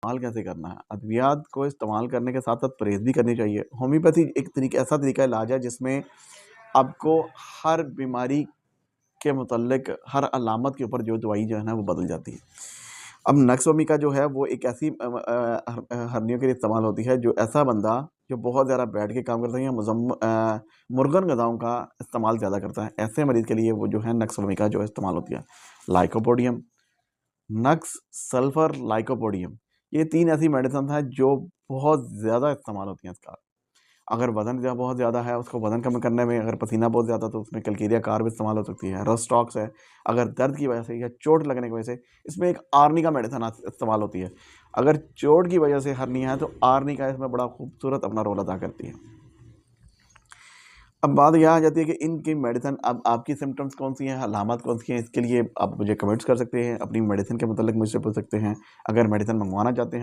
इस्तेमाल कैसे करना है। अद्वियात को इस्तेमाल करने के साथ साथ परहेज़ भी करनी चाहिए। होम्योपैथी एक ऐसा तरीका इलाज है जिसमें आपको हर बीमारी के मुतल्लिक हर अलामत के ऊपर जो दवाई जो है ना वो बदल जाती है। अब नक्स वोमिका जो है वो एक ऐसी हर्नियों के लिए इस्तेमाल होती है, जो ऐसा बंदा जो बहुत ज़्यादा बैठ के काम करता है या मुर्गन ग़िज़ाओं का इस्तेमाल ज़्यादा करता है, ऐसे मरीज़ के लिए वो जो है नक्स वोमिका जो इस्तेमाल होती है। लाइकोपोडियम, नक्स, सल्फ़र, लाइकोपोडियम, ये 3 ऐसी मेडिसिन हैं जो बहुत ज़्यादा इस्तेमाल होती हैं इसका। अगर वज़न बहुत ज़्यादा है, उसको वज़न कम करने में, अगर पसीना बहुत ज़्यादा तो उसमें कैलकेरिया कार्ब इस्तेमाल हो सकती है। रस्टॉक्स है, अगर दर्द की वजह से या चोट लगने की वजह से, इसमें एक आर्निका मेडिसिन इस्तेमाल होती है। अगर चोट की वजह से हर्निया है तो आर्निका इसमें बड़ा खूबसूरत अपना रोल अदा करती है। अब बात यहाँ आ जाती है कि इनकी मेडिसिन अब आपकी सिम्पटम्स कौन-सी हैं, अलामत कौन-सी हैं, इसके लिए आप मुझे कमेंट्स कर सकते हैं, अपनी मेडिसिन के मुतल्लिक मुझसे पूछ सकते हैं। अगर मेडिसिन मंगवाना चाहते हैं